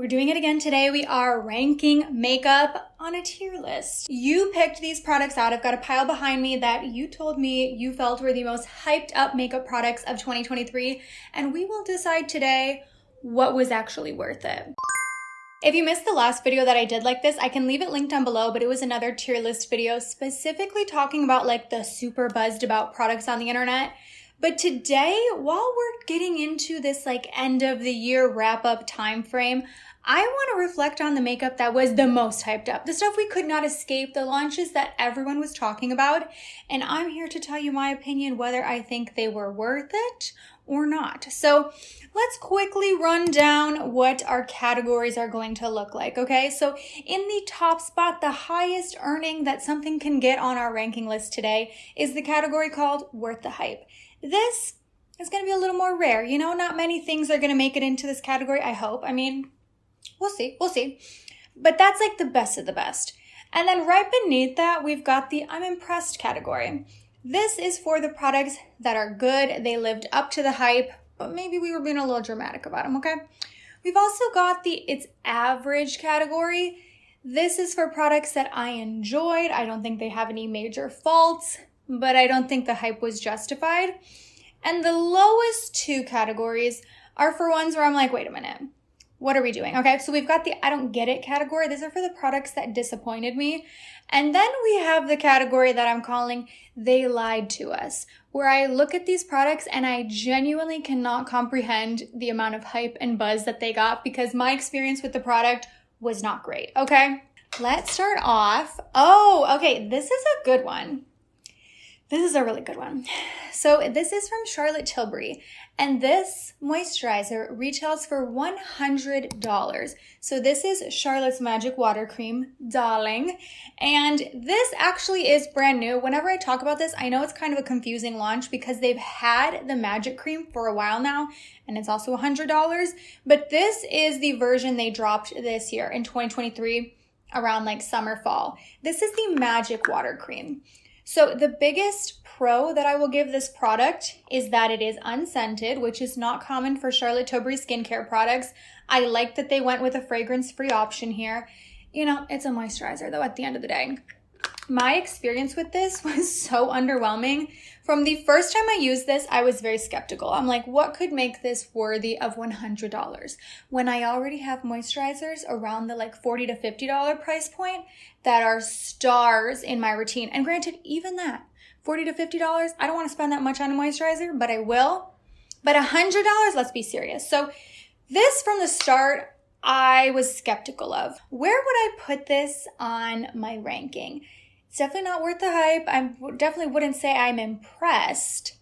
We're doing it again today. We are ranking makeup on a tier list. You picked these products out. I've got a pile behind me that you told me you felt were the most hyped up makeup products of 2023, and we will decide today what was actually worth it. If you missed the last video that I did like this, I can leave it linked down below, but it was another tier list video specifically talking about like the super buzzed about products on the internet. But today, while we're getting into this like end of the year wrap up time frame, I want to reflect on the makeup that was the most hyped up, the stuff we could not escape, the launches that everyone was talking about. And I'm here to tell you my opinion, whether I think they were worth it or not. So let's quickly run down what our categories are going to look like, okay? So in the top spot, the highest earning that something can get on our ranking list today is the category called Worth the Hype. This is going to be a little more rare. You know, not many things are going to make it into this category, I hope. I mean, we'll see. But that's like the best of the best. And then right beneath that, we've got the I'm impressed category. This is for the products that are good. They lived up to the hype, but maybe we were being a little dramatic about them, okay? We've also got the it's average category. This is for products that I enjoyed. I don't think they have any major faults, but I don't think the hype was justified. And the lowest two categories are for ones where I'm like, wait a minute, what are we doing? Okay, so we've got the I don't get it category. These are for the products that disappointed me. And then we have the category that I'm calling they lied to us, where I look at these products and I genuinely cannot comprehend the amount of hype and buzz that they got because my experience with the product was not great, okay? Let's start off. Oh, okay, this is a good one. This is a really good one. So this is from Charlotte Tilbury, and this moisturizer retails for $100. So this is Charlotte's Magic Water Cream, darling. And this actually is brand new. Whenever I talk about this, I know it's kind of a confusing launch because they've had the Magic Cream for a while now, and it's also $100. But this is the version they dropped this year in 2023 around like summer, fall. This is the Magic Water Cream. So the biggest pro that I will give this product is that it is unscented, which is not common for Charlotte Tilbury skincare products. I like that they went with a fragrance-free option here. You know, it's a moisturizer though at the end of the day. My experience with this was so underwhelming. From the first time I used this, I was very skeptical. I'm like, what could make this worthy of $100? When I already have moisturizers around the like $40 to $50 price point that are stars in my routine. And granted, even that, $40 to $50, I don't want to spend that much on a moisturizer, but I will. But $100, let's be serious. So this from the start, I was skeptical of. Where would I put this on my ranking? It's definitely not worth the hype. I definitely wouldn't say I'm impressed.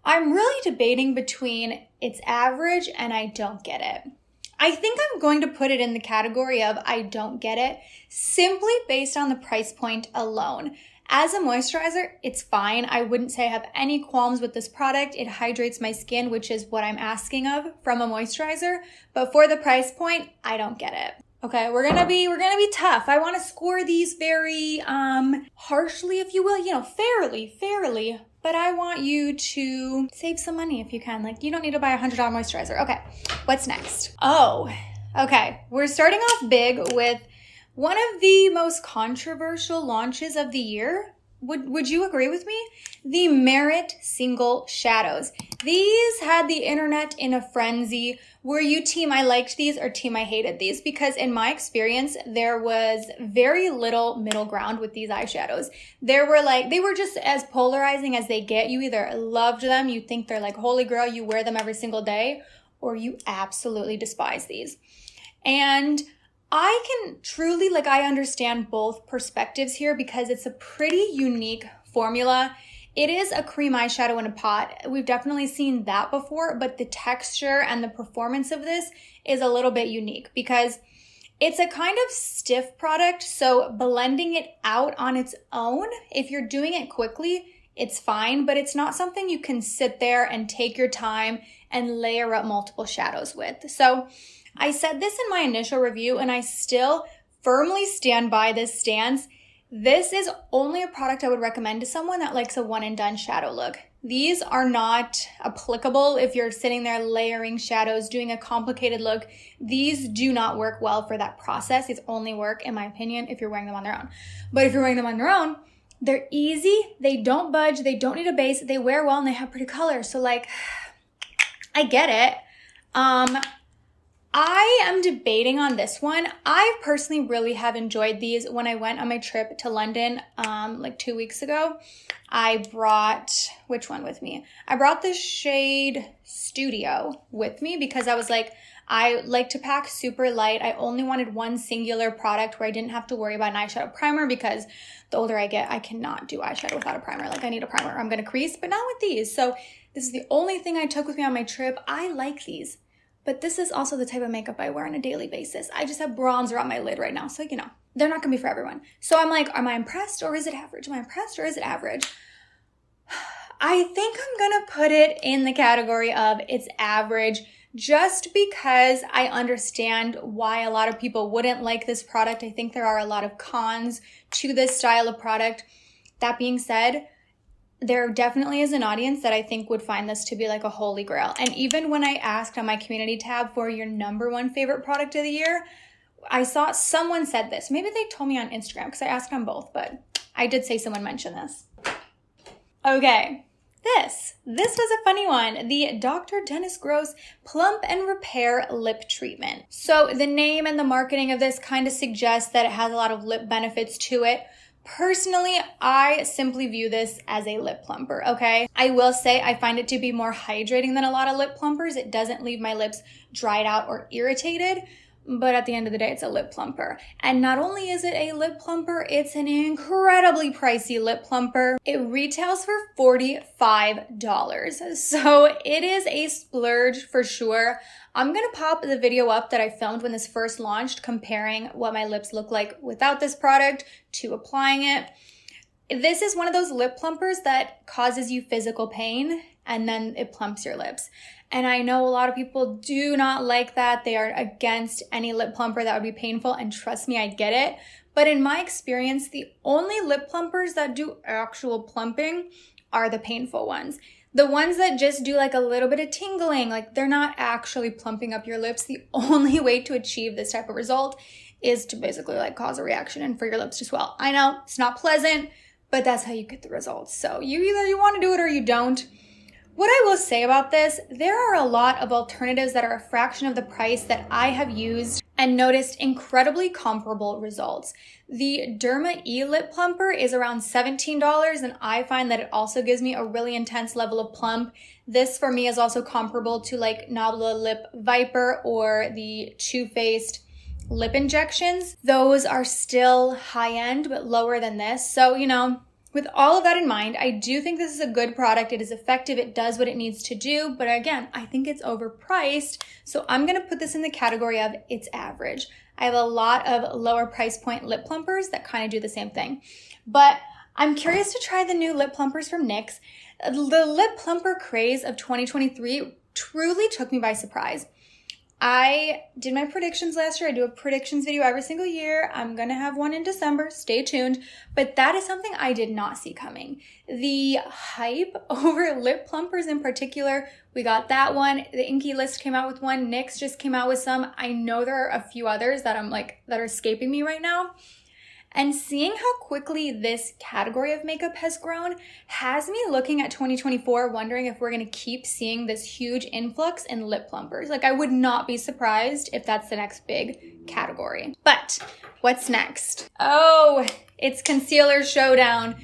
I'm really debating between it's average and I don't get it. I think I'm going to put it in the category of I don't get it simply based on the price point alone. As a moisturizer, it's fine. I wouldn't say I have any qualms with this product. It hydrates my skin, which is what I'm asking of from a moisturizer. But for the price point, I don't get it. Okay, we're gonna be tough. I want to score these very harshly, if you will, you know, fairly. But I want you to save some money if you can. Like, you don't need to buy a $100 moisturizer. Okay, what's next? Oh, okay. We're starting off big with one of the most controversial launches of the year. Would you agree with me? The Merit Single Shadows. These had the internet in a frenzy. Were you team I liked these or team I hated these? Because in my experience, there was very little middle ground with these eyeshadows. They were just as polarizing as they get. You either loved them, you think they're like holy grail, you wear them every single day, or you absolutely despise these. And I can truly, I understand both perspectives here because it's a pretty unique formula. It is a cream eyeshadow in a pot. We've definitely seen that before, but the texture and the performance of this is a little bit unique because it's a kind of stiff product. So blending it out on its own, if you're doing it quickly, it's fine, but it's not something you can sit there and take your time and layer up multiple shadows with. So I said this in my initial review, and I still firmly stand by this stance. This is only a product I would recommend to someone that likes a one and done shadow look. These are not applicable if you're sitting there layering shadows, doing a complicated look. These do not work well for that process. These only work, in my opinion, if you're wearing them on their own. But if you're wearing them on their own, they're easy, they don't budge, they don't need a base, they wear well, and they have pretty colors. So like, I get it. I am debating on this one. I personally really have enjoyed these. When I went on my trip to London like 2 weeks ago, I brought, which one with me? I brought the shade Studio with me because I was like, I like to pack super light. I only wanted one singular product where I didn't have to worry about an eyeshadow primer because the older I get, I cannot do eyeshadow without a primer. Like I need a primer. I'm going to crease, but not with these. So this is the only thing I took with me on my trip. I like these. But this is also the type of makeup I wear on a daily basis. I just have bronzer on my lid right now. So, you know, they're not going to be for everyone. So I'm like, am I impressed or is it average? Am I impressed or is it average? I think I'm going to put it in the category of it's average just because I understand why a lot of people wouldn't like this product. I think there are a lot of cons to this style of product. That being said, there definitely is an audience that I think would find this to be like a holy grail. And even when I asked on my community tab for your #1 favorite product of the year, I saw someone said this. Maybe they told me on Instagram because I asked on both, but I did say someone mentioned this. Okay, this was a funny one. The Dr. Dennis Gross Plump and Repair Lip Treatment. So the name and the marketing of this kind of suggests that it has a lot of lip benefits to it. Personally, I simply view this as a lip plumper, okay? I will say I find it to be more hydrating than a lot of lip plumpers. It doesn't leave my lips dried out or irritated, but at the end of the day, it's a lip plumper. And not only is it a lip plumper, it's an incredibly pricey lip plumper. It retails for $45, so it is a splurge for sure. I'm gonna pop the video up that I filmed when this first launched, comparing what my lips look like without this product to applying it. This is one of those lip plumpers that causes you physical pain and then it plumps your lips. And I know a lot of people do not like that. They are against any lip plumper that would be painful, and trust me, I get it. But in my experience, the only lip plumpers that do actual plumping are the painful ones. The ones that just do like a little bit of tingling, like they're not actually plumping up your lips. The only way to achieve this type of result is to basically like cause a reaction and for your lips to swell. I know it's not pleasant, but that's how you get the results. So you want to do it or you don't. What I will say about this, there are a lot of alternatives that are a fraction of the price that I have used and noticed incredibly comparable results. The Derma E Lip Plumper is around $17, and I find that it also gives me a really intense level of plump. This for me is also comparable to like Nabla Lip Viper or the Too Faced lip injections. Those are still high end, but lower than this. So, you know, with all of that in mind, I do think this is a good product. It is effective. It does what it needs to do. But again, I think it's overpriced. So I'm going to put this in the category of it's average. I have a lot of lower price point lip plumpers that kind of do the same thing. But I'm curious to try the new lip plumpers from NYX. The lip plumper craze of 2023 truly took me by surprise. I did my predictions last year. I do a predictions video every single year. I'm going to have one in December. Stay tuned. But that is something I did not see coming. The hype over lip plumpers in particular, we got that one. The Inky List came out with one. NYX just came out with some. I know there are a few others that that are escaping me right now. And seeing how quickly this category of makeup has grown has me looking at 2024, wondering if we're going to keep seeing this huge influx in lip plumpers. Like, I would not be surprised if that's the next big category. But what's next? Oh, it's concealer showdown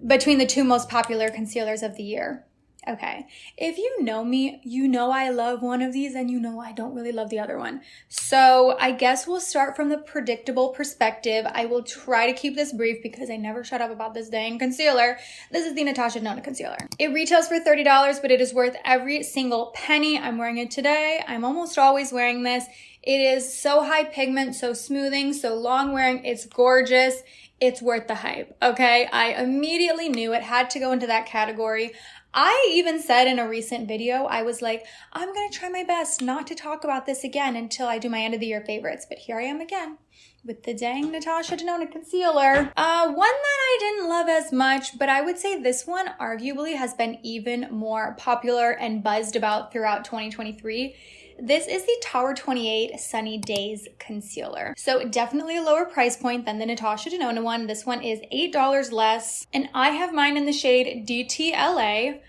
between the two most popular concealers of the year. Okay, if you know me, you know I love one of these and you know I don't really love the other one. So I guess we'll start from the predictable perspective. I will try to keep this brief because I never shut up about this dang concealer. This is the Natasha Denona concealer. It retails for $30, but it is worth every single penny. I'm wearing it today. I'm almost always wearing this. It is so high pigment, so smoothing, so long wearing. It's gorgeous. It's worth the hype, okay? I immediately knew it had to go into that category. I even said in a recent video, I was like, I'm gonna try my best not to talk about this again until I do my end of the year favorites. But here I am again with the dang Natasha Denona concealer. One that I didn't love as much, but I would say this one arguably has been even more popular and buzzed about throughout 2023. This is the Tower28 Sunny Days Concealer. So definitely a lower price point than the Natasha Denona one. This one is $8 less, and I have mine in the shade DTLA.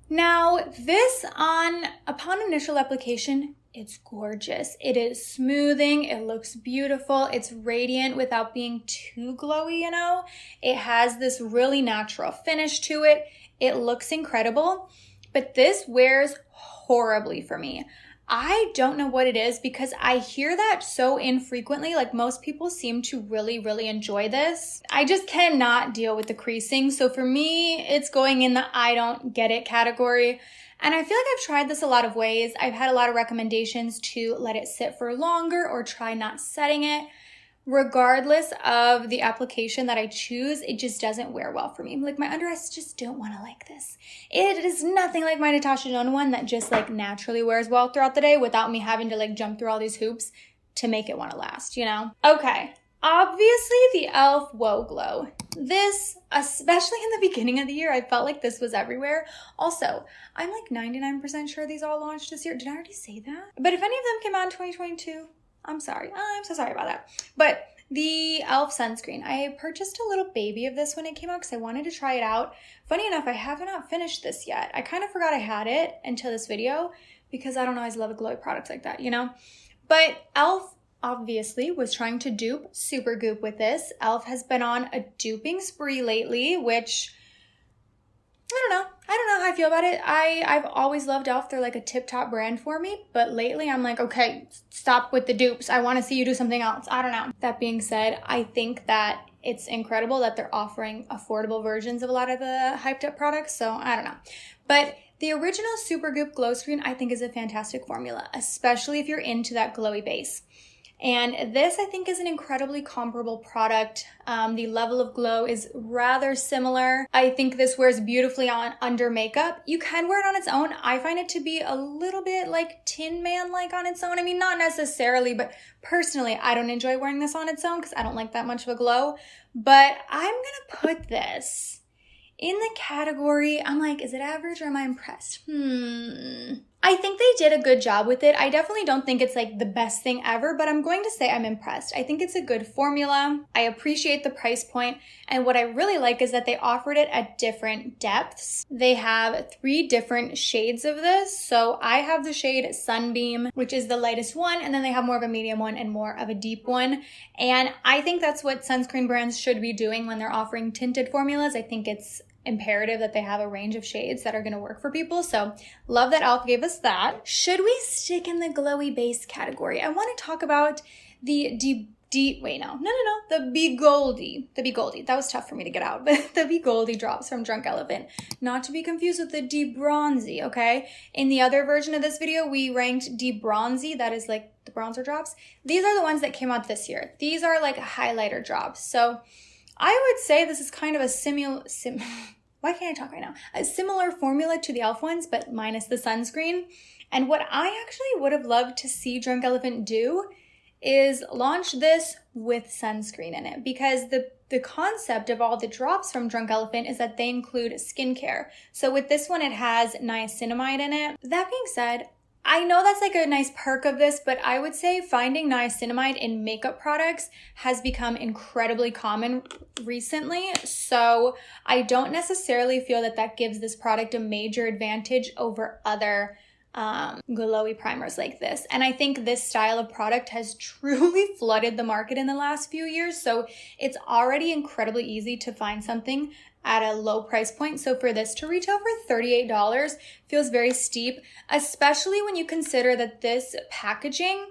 Now, this upon initial application, it's gorgeous. It is smoothing, it looks beautiful, it's radiant without being too glowy, you know? It has this really natural finish to it. It looks incredible, but this wears horribly for me. I don't know what it is because I hear that so infrequently. Like, most people seem to really, really enjoy this. I just cannot deal with the creasing. So for me, it's going in the I don't get it category. And I feel like I've tried this a lot of ways. I've had a lot of recommendations to let it sit for longer or try not setting it. Regardless of the application that I choose, it just doesn't wear well for me. Like, my under eyes just don't want to like this. It is nothing like my Natasha Denona one that just like naturally wears well throughout the day without me having to like jump through all these hoops to make it want to last, you know? Okay, obviously the e.l.f. Woah Glow. This, especially in the beginning of the year, I felt like this was everywhere. Also, I'm like 99% sure these all launched this year. Did I already say that? But if any of them came out in 2022, I'm sorry. I'm so sorry about that. But the e.l.f. sunscreen, I purchased a little baby of this when it came out because I wanted to try it out. Funny enough, I have not finished this yet. I kind of forgot I had it until this video because I don't always love a glowy product like that, you know? But e.l.f. obviously was trying to dupe Supergoop with this. e.l.f. has been on a duping spree lately, which I don't know how I feel about it. I've always loved e.l.f. They're like a tip-top brand for me, but lately I'm like, okay, stop with the dupes. I want to see you do something else. I don't know. That being said, I think that it's incredible that they're offering affordable versions of a lot of the hyped-up products, so I don't know. But the original Supergoop Glow Screen I think is a fantastic formula, especially if you're into that glowy base. And this, I think, is an incredibly comparable product. The level of glow is rather similar. I think this wears beautifully on under makeup. You can wear it on its own. I find it to be a little bit like Tin Man-like on its own. I mean, not necessarily, but personally, I don't enjoy wearing this on its own because I don't like that much of a glow. But I'm gonna put this in the category, I'm like, is it average or am I impressed? I think they did a good job with it. I definitely don't think it's like the best thing ever, but I'm going to say I'm impressed. I think it's a good formula. I appreciate the price point. And what I really like is that they offered it at different depths. They have 3 different shades of this. So I have the shade Sunbeam, which is the lightest one. And then they have more of a medium one and more of a deep one. And I think that's what sunscreen brands should be doing when they're offering tinted formulas. I think it's imperative that they have a range of shades that are going to work for people. So love that e.l.f. gave us that. Should we stick in the glowy base category? I want to talk about the the B-Goldi. The B-Goldi. That was tough for me to get out. But the B-Goldi drops from Drunk Elephant. Not to be confused with the D-Bronzy, okay? In the other version of this video, we ranked D-Bronzy. That is like the bronzer drops. These are the ones that came out this year. These are like highlighter drops. So I would say this is kind of a why can't I talk right now? A similar formula to the e.l.f. ones, but minus the sunscreen. And what I actually would have loved to see Drunk Elephant do is launch this with sunscreen in it, because the concept of all the drops from Drunk Elephant is that they include skincare. So with this one, it has niacinamide in it. That being said, I know that's like a nice perk of this, but I would say finding niacinamide in makeup products has become incredibly common recently. So I don't necessarily feel that that gives this product a major advantage over other glowy primers like this. And I think this style of product has truly flooded the market in the last few years. So it's already incredibly easy to find something at a low price point. So for this to retail for $38 feels very steep, especially when you consider that this packaging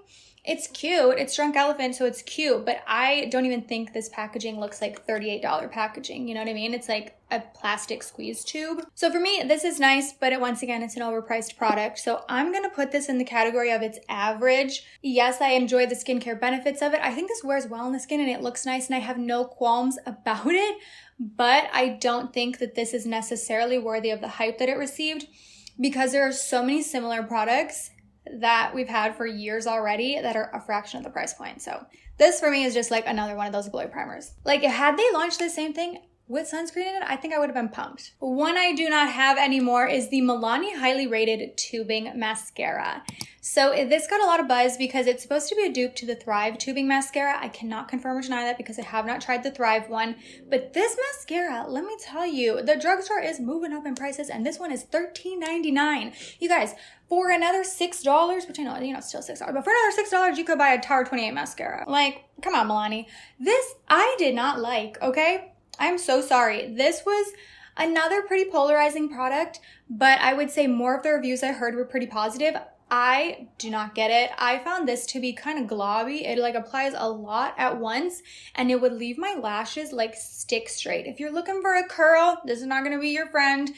It's cute. It's Drunk Elephant, so it's cute, but I don't even think this packaging looks like $38 packaging. You know what I mean? It's like a plastic squeeze tube. So for me, this is nice, but once again, it's an overpriced product. So I'm going to put this in the category of it's average. Yes, I enjoy the skincare benefits of it. I think this wears well on the skin and it looks nice and I have no qualms about it, but I don't think that this is necessarily worthy of the hype that it received because there are so many similar products that we've had for years already that are a fraction of the price point. So this for me is just like another one of those glowy primers. Like had they launched the same thing with sunscreen in it, I think I would have been pumped. One I do not have anymore is the Milani Highly Rated Tubing Mascara. So this got a lot of buzz because it's supposed to be a dupe to the Thrive Tubing Mascara. I cannot confirm or deny that because I have not tried the Thrive one. But this mascara, let me tell you, the drugstore is moving up in prices and this one is $13.99. You guys, for another $6, which I know, it's still $6, but for another $6, you could buy a Tower 28 mascara. Like, come on, Milani. This I did not like, okay? I'm so sorry. This was another pretty polarizing product, but I would say more of the reviews I heard were pretty positive. I do not get it. I found this to be kind of globby. It like applies a lot at once and it would leave my lashes like stick straight. If you're looking for a curl, this is not going to be your friend.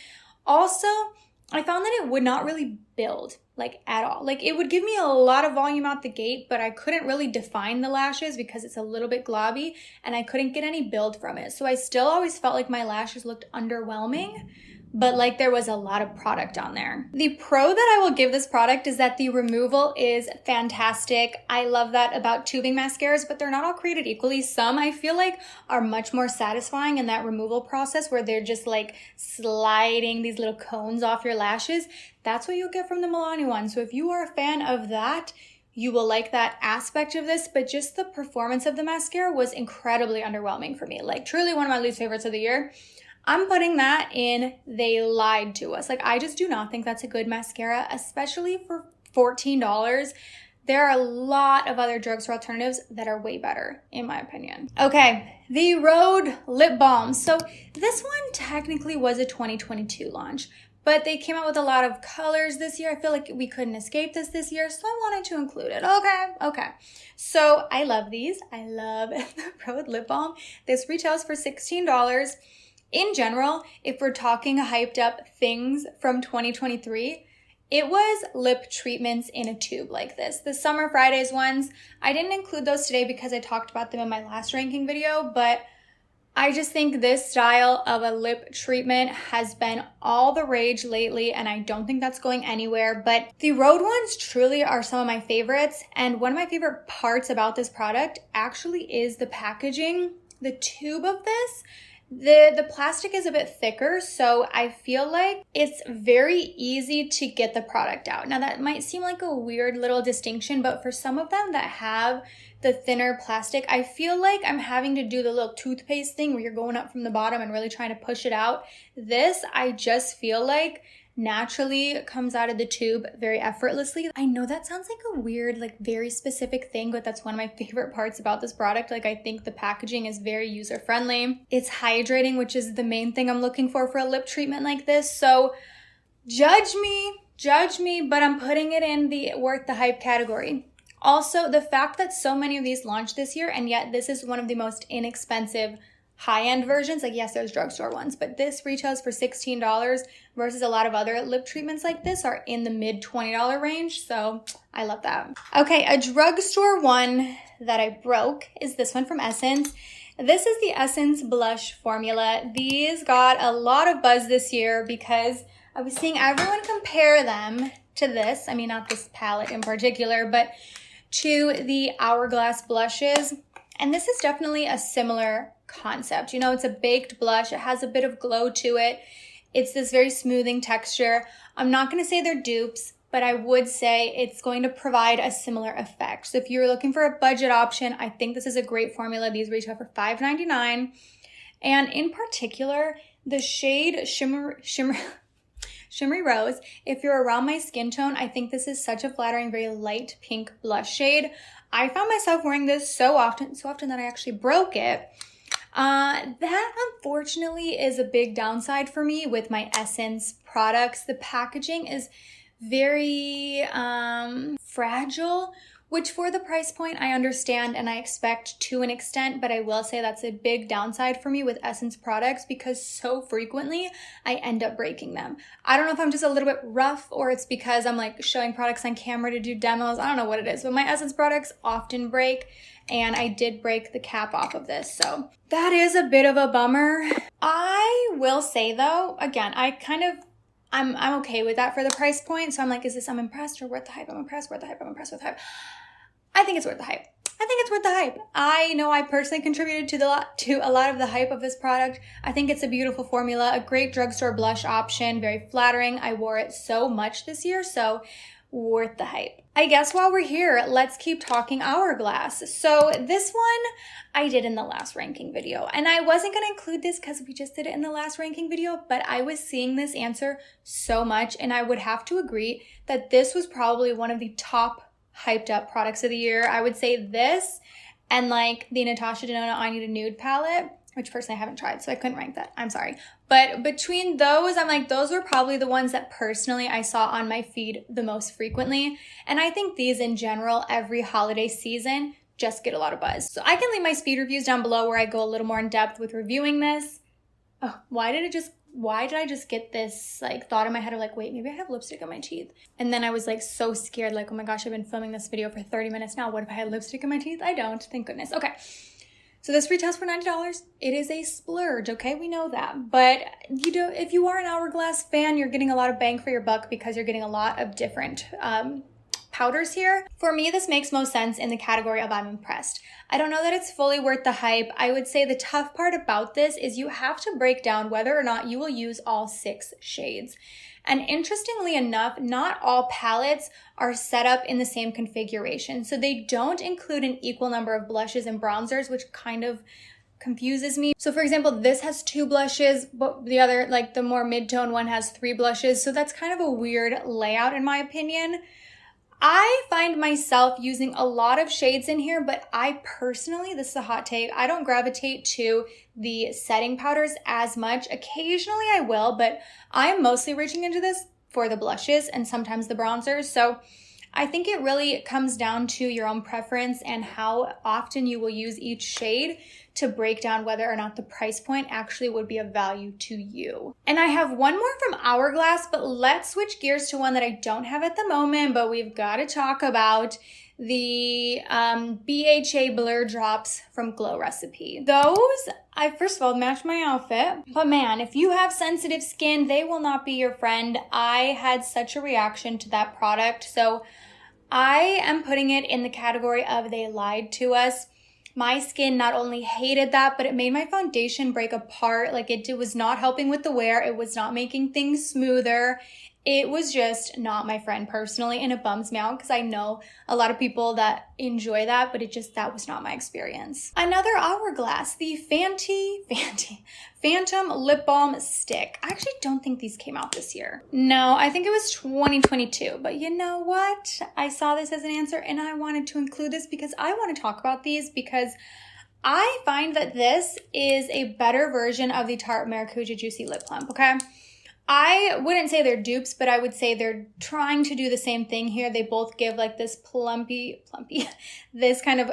Also, I found that it would not really build like at all. Like it would give me a lot of volume out the gate, but I couldn't really define the lashes because it's a little bit globby and I couldn't get any build from it. So I still always felt like my lashes looked underwhelming, but like there was a lot of product on there. The pro that I will give this product is that the removal is fantastic. I love that about tubing mascaras, but they're not all created equally. Some I feel like are much more satisfying in that removal process where they're just like sliding these little cones off your lashes. That's what you'll get from the Milani one. So if you are a fan of that, you will like that aspect of this, but just the performance of the mascara was incredibly underwhelming for me. Like truly one of my least favorites of the year. I'm putting that in they lied to us. Like I just do not think that's a good mascara, especially for $14. There are a lot of other drugstore alternatives that are way better, in my opinion. Okay, the Rhode lip balm. So this one technically was a 2022 launch, but they came out with a lot of colors this year. I feel like we couldn't escape this year, so I wanted to include it. Okay. So I love these. I love the Rhode lip balm. This retails for $16. In general, if we're talking hyped up things from 2023, it was lip treatments in a tube like this. The Summer Fridays ones, I didn't include those today because I talked about them in my last ranking video, but I just think this style of a lip treatment has been all the rage lately, and I don't think that's going anywhere. But the Rhode ones truly are some of my favorites, and one of my favorite parts about this product actually is the packaging. The tube of this, the plastic is a bit thicker, so I feel like it's very easy to get the product out. Now that might seem like a weird little distinction, but for some of them that have the thinner plastic, I feel like I'm having to do the little toothpaste thing where you're going up from the bottom and really trying to push it out. This, I just feel like naturally comes out of the tube very effortlessly. I know that sounds like a weird, like very specific thing, but that's one of my favorite parts about this product. Like I think the packaging is very user friendly. It's hydrating, which is the main thing I'm looking for a lip treatment like this. So judge me, but I'm putting it in the worth the hype category. Also, the fact that so many of these launched this year, and yet this is one of the most inexpensive high-end versions. Like yes, there's drugstore ones, but this retails for $16 versus a lot of other lip treatments like this are in the mid $20 range. So I love that. Okay, a drugstore one that I broke is this one from Essence. This is the Essence blush formula. These got a lot of buzz this year because I was seeing everyone compare them to this. I mean, not this palette in particular, but to the Hourglass blushes. And this is definitely a similar concept. You know, it's a baked blush. It has a bit of glow to it. It's this very smoothing texture. I'm not going to say they're dupes, but I would say it's going to provide a similar effect. So if you're looking for a budget option, I think this is a great formula. These retail for $5.99. And in particular, the shade Shimmery Rose, if you're around my skin tone, I think this is such a flattering, very light pink blush shade. I found myself wearing this so often that I actually broke it. That unfortunately is a big downside for me with my Essence products. The packaging is very fragile, which for the price point, I understand and I expect to an extent, but I will say that's a big downside for me with Essence products because so frequently I end up breaking them. I don't know if I'm just a little bit rough or it's because I'm like showing products on camera to do demos. I don't know what it is, but my Essence products often break, and I did break the cap off of this. So that is a bit of a bummer. I will say though, again, I'm okay with that for the price point. So I'm like, is this I'm impressed or worth the hype? I'm impressed, worth the hype, I'm impressed with the hype. I think it's worth the hype. I think it's worth the hype. I know I personally contributed to a lot of the hype of this product. I think it's a beautiful formula, a great drugstore blush option, very flattering. I wore it so much this year, so worth the hype. I guess while we're here, let's keep talking Hourglass. So this one I did in the last ranking video, and I wasn't going to include this because we just did it in the last ranking video, but I was seeing this answer so much, and I would have to agree that this was probably one of the top hyped up products of the year. I would say this and like the Natasha Denona I Need a Nude palette, which personally I haven't tried, so I couldn't rank that. I'm sorry. But between those, I'm like, those were probably the ones that personally I saw on my feed the most frequently. And I think these in general, every holiday season, just get a lot of buzz. So I can leave my speed reviews down below where I go a little more in depth with reviewing this. Oh, why did I just get this like thought in my head of like, wait, maybe I have lipstick on my teeth? And then I was like so scared, like, oh my gosh, I've been filming this video for 30 minutes now. What if I had lipstick in my teeth? I don't, thank goodness. Okay. So this retails for $90. It is a splurge, okay? We know that. But if you are an Hourglass fan, you're getting a lot of bang for your buck because you're getting a lot of different powders here. For me, this makes most sense in the category of I'm impressed. I don't know that it's fully worth the hype. I would say the tough part about this is you have to break down whether or not you will use all 6 shades. And interestingly enough, not all palettes are set up in the same configuration. So they don't include an equal number of blushes and bronzers, which kind of confuses me. So for example, this has 2 blushes, but the other, like the more mid-tone one has 3 blushes. So that's kind of a weird layout in my opinion. I find myself using a lot of shades in here, but I personally, this is a hot take, I don't gravitate to the setting powders as much. Occasionally I will, but I'm mostly reaching into this for the blushes and sometimes the bronzers. So I think it really comes down to your own preference and how often you will use each shade to break down whether or not the price point actually would be of value to you. And I have one more from Hourglass, but let's switch gears to one that I don't have at the moment, but we've got to talk about the BHA Blur Drops from Glow Recipe. Those, I first of all match my outfit, but man, if you have sensitive skin, they will not be your friend. I had such a reaction to that product, so I am putting it in the category of they lied to us. My skin not only hated that, but it made my foundation break apart. Like it was not helping with the wear. It was not making things smoother. It was just not my friend personally, and it bums me out because I know a lot of people that enjoy that, but that was not my experience. Another Hourglass, the Phantom Lip Balm Stick. I actually don't think these came out this year. No, I think it was 2022, but you know what? I saw this as an answer and I wanted to include this because I want to talk about these because I find that this is a better version of the Tarte Maracuja Juicy Lip Plump, okay? I wouldn't say they're dupes, but I would say they're trying to do the same thing here. They both give like this plumpy, this kind of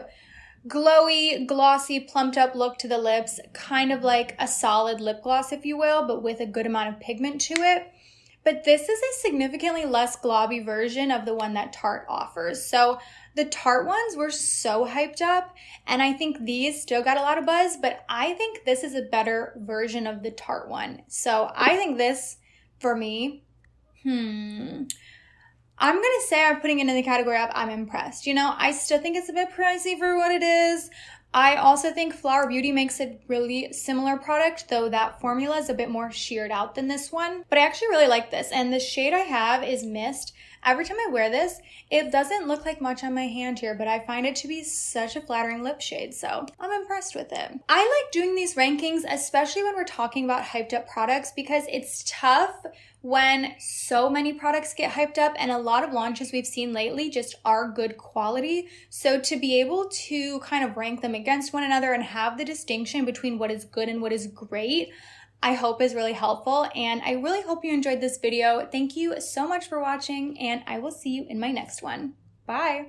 glowy, glossy, plumped up look to the lips, kind of like a solid lip gloss, if you will, but with a good amount of pigment to it. But this is a significantly less globby version of the one that Tarte offers. So the Tarte ones were so hyped up, and I think these still got a lot of buzz, but I think this is a better version of the Tarte one. So I think this, for me, I'm going to say I'm putting it in the category of I'm impressed. You know, I still think it's a bit pricey for what it is. I also think Flower Beauty makes a really similar product, though that formula is a bit more sheared out than this one. But I actually really like this, and the shade I have is Mist. Every time I wear this, it doesn't look like much on my hand here, but I find it to be such a flattering lip shade, so I'm impressed with it. I like doing these rankings, especially when we're talking about hyped up products, because it's tough when so many products get hyped up, and a lot of launches we've seen lately just are good quality. So to be able to kind of rank them against one another and have the distinction between what is good and what is great, I hope is really helpful, and I really hope you enjoyed this video. Thank you so much for watching, and I will see you in my next one. Bye!